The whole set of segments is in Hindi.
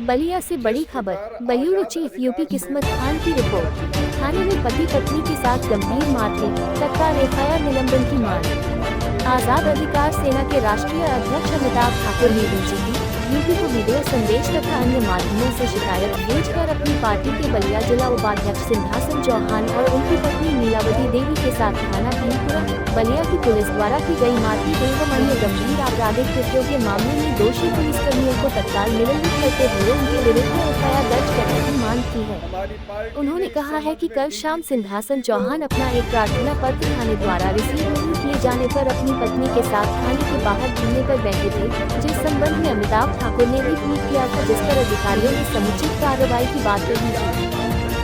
बलिया से बड़ी खबर। ब्यूरो चीफ यूपी किस्मत खान की रिपोर्ट। थाने में पति पत्नी के साथ गंभीर मारपीट, तत्काल एफआईआर निलंबन की मांग। आजाद अधिकार सेना के राष्ट्रीय अध्यक्ष अमिताभ ठाकुर ने डीजीपी यूपी को वीडियो संदेश तथा अन्य माध्यमों से शिकायत भेजकर अपनी पार्टी के बलिया जिला उपाध्यक्ष सिंहासन चौहान और उनकी पत्नी नीलावती देवी के साथ थाना भीमपुरा बलिया की पुलिस द्वारा की गई मारपीट एवं अन्य गंभीर आपराधिक कृत्यों के मामले में दोषी पुलिसकर्मियों को तत्काल निलंबित करते हुए उनके विरुद्ध एफआईआर दर्ज करने की मांग की है। उन्होंने कहा है कि कल शाम सिंहासन चौहान अपना एक प्रार्थना पत्र थाने द्वारा रिसीव नहीं किए जाने पर अपनी पत्नी के साथ थाने के बाहर घूमने पर बैठे थे, जिस संबंध में अमिताभ ठाकुर ने भी ट्वीट किया था, जिस पर अधिकारियों ने समुचित कार्रवाई की बात कही थी।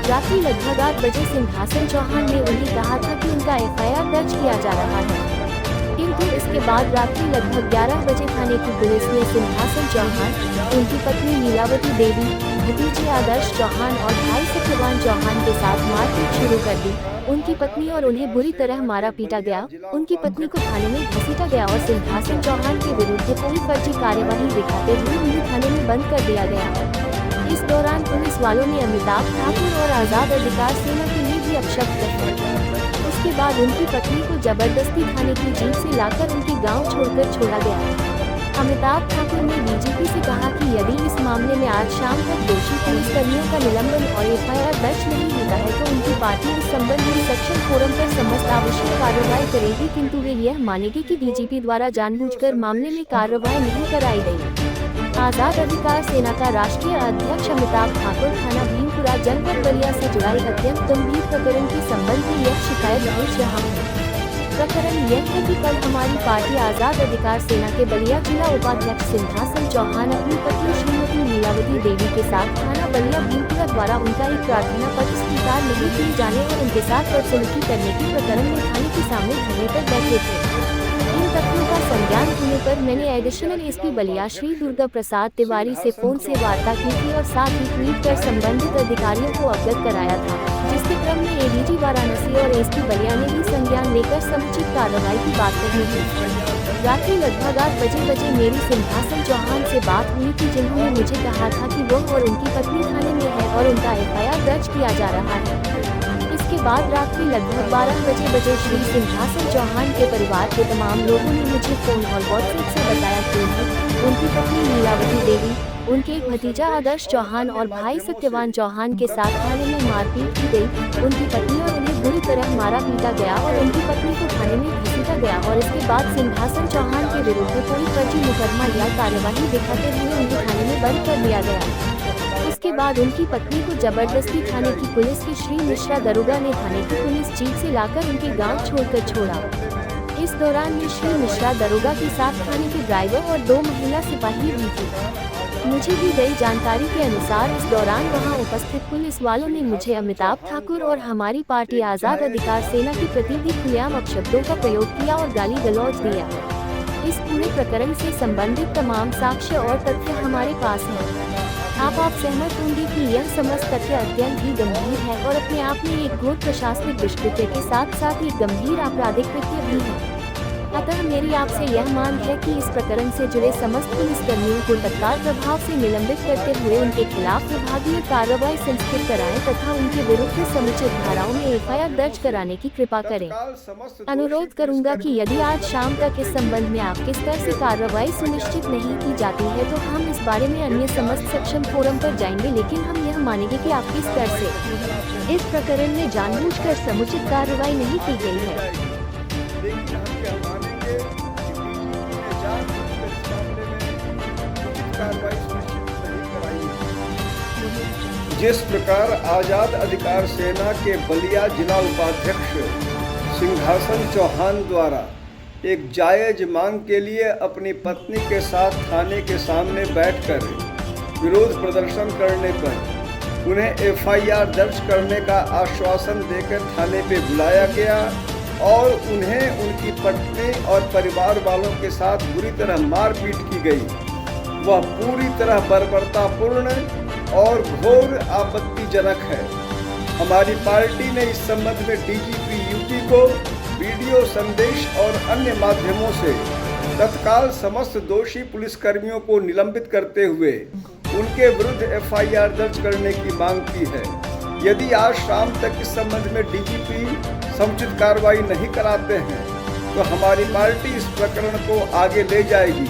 रात्रि लगभग 8 बजे सिंहासन चौहान ने उन्हें कहा था कि उनका एफआईआर दर्ज किया जा रहा है, किंतु इसके बाद रात्रि लगभग 11 बजे थाने की पुलिस ने सिंहासन चौहान, उनकी पत्नी नीलावती देवी, भतीजे आदर्श चौहान और भाई सत्यवान चौहान के साथ मारपीट शुरू कर दी। उनकी पत्नी और उन्हें बुरी तरह मारा पीटा गया। उनकी पत्नी को थाने में घसीटा गया और सिंहासन चौहान के विरुद्ध कोई फर्जी कार्यवाही दिखाते हुए उन्हें थाने में बंद कर दिया गया। इस दौरान पुलिस वालों ने अमिताभ ठाकुर और आजाद अधिकार सेना के लिए भी अपशब्द कहे। उसके बाद उनकी पत्नी को जबरदस्ती थाने की जीप से लाकर उनके गांव छोड़कर छोड़ा गया। अमिताभ ठाकुर ने डीजीपी से कहा कि यदि इस मामले में आज शाम तक दोषी पुलिसकर्मियों का निलंबन और एफआईआर दर्ज नहीं होता है तो उनकी पार्टी इस संबंध में सेक्शन फोरम पर समस्त आवश्यक कार्रवाई करेगी, किंतु वे यह मानेगी कि डीजीपी द्वारा जानबूझकर मामले में कार्रवाई नहीं कराई गई। आजाद अधिकार सेना का राष्ट्रीय अध्यक्ष अमिताभ ठाकुर थाना भीमपुरा जनपद बलिया से जुड़ा एक अत्यंत गंभीर प्रकरण के संबंध में यह शिकायत भेज रहा हूँ। प्रकरण यह है कि कल हमारी पार्टी आजाद अधिकार सेना के बलिया जिला उपाध्यक्ष सिंहासन चौहान अपनी पत्नी श्रीमती नीलावती देवी के साथ थाना बलिया भीमपुरा द्वारा उनका एक प्रार्थना पत्र स्वीकार नहीं किए जाने और उनके साथ बदसलूकी करने के प्रकरण में थाने के सामने धरने पर बैठे थे। इन तथ्यों का संज्ञान होने पर मैंने एडिशनल एसपी बलिया श्री दुर्गा प्रसाद तिवारी से फोन से वार्ता की थी और साथ ही ट्वीट कर संबंधित अधिकारियों को अवगत कराया था, जिसके क्रम में एडीजी वाराणसी और एसपी बलिया ने भी संज्ञान लेकर समुचित कार्रवाई की बात कही थी। रात्रि लगभग 8 बजे मेरी सिंहासन चौहान से बात हुई थी, जिन्होंने मुझे कहा था कि वो और उनकी पत्नी थाने में है और उनका एफआईआर दर्ज किया जा रहा है। इसके बाद रात्रि लगभग 12 बजे श्री सिंहासन चौहान के परिवार के तमाम लोगों ने मुझे फोन और व्हाट्सएप से बताया कि उनकी पत्नी नीलावती देवी, उनके एक भतीजा आदर्श चौहान और भाई सत्यवान चौहान के साथ थाने में मारपीट की गई। उनकी पत्नी और उन्हें बुरी तरह मारा पीटा गया और उनकी पत्नी को थाने में घसीटा गया और इसके बाद सिंहासन चौहान के विरुद्ध कोई फर्जी मुकदमा या कार्यवाही दिखाते हुए उन्हें थाने में बंद कर दिया गया। उसके बाद उनकी पत्नी को जबरदस्ती थाने की पुलिस के श्री मिश्रा दरोगा ने थाने की पुलिस जीप से लाकर उनके गांव छोड़कर छोड़ा। इस दौरान में श्री मिश्रा दरोगा के साथ थाने के ड्राइवर और 2 महिला सिपाही भी थे। मुझे दी गई जानकारी के अनुसार इस दौरान वहां उपस्थित पुलिस वालों ने मुझे अमिताभ ठाकुर और हमारी पार्टी आजाद अधिकार सेना के प्रति भी खुलेआम अपशब्दों का प्रयोग किया और गाली गलौज दिया। इस पूरे प्रकरण से संबंधित तमाम साक्ष्य और तथ्य हमारे पास हैं। आप सहमत होंगे कि यह समस्त तथ्य अत्यंत ही गंभीर है और अपने आप में एक घोर प्रशासनिक दुष्कृत्य के साथ साथ एक गंभीर आपराधिक कृत्य भी है। अतः मेरी आपसे यह मांग है कि इस प्रकरण से जुड़े समस्त पुलिसकर्मियों को तत्काल प्रभाव से निलंबित करते हुए उनके खिलाफ विभागीय कार्रवाई संस्कृत कराएं तथा उनके विरुद्ध समुचित धाराओं में एफआईआर दर्ज कराने की कृपा करें। अनुरोध करूंगा कि यदि आज शाम तक इस संबंध में आपके स्तर से कार्रवाई सुनिश्चित नहीं की जाती है तो हम इस बारे में अन्य समस्त सेक्शन फोरम पर जाएंगे, लेकिन हम यह मानेंगे कि आपके स्तर से इस प्रकरण में जानबूझकर समुचित कार्रवाई नहीं की गई है। जिस प्रकार आजाद अधिकार सेना के बलिया जिला उपाध्यक्ष सिंहासन चौहान द्वारा एक जायज मांग के लिए अपनी पत्नी के साथ थाने के सामने बैठकर विरोध प्रदर्शन करने पर उन्हें एफआईआर दर्ज करने का आश्वासन देकर थाने पे बुलाया गया और उन्हें उनकी पत्नी और परिवार वालों के साथ बुरी तरह मारपीट की गई, वह पूरी तरह बर्बरतापूर्ण और घोर आपत्तिजनक है। हमारी पार्टी ने इस संबंध में डीजीपी यूपी को वीडियो संदेश और अन्य माध्यमों से तत्काल समस्त दोषी पुलिसकर्मियों को निलंबित करते हुए उनके विरुद्ध एफआईआर दर्ज करने की मांग की है। यदि आज शाम तक इस संबंध में डीजीपी समुचित कार्रवाई नहीं कराते हैं तो हमारी पार्टी इस प्रकरण को आगे ले जाएगी,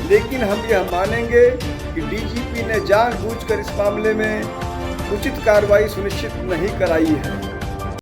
लेकिन हम यह मानेंगे कि डीजीपी ने जानबूझकर इस मामले में उचित कार्रवाई सुनिश्चित नहीं कराई है।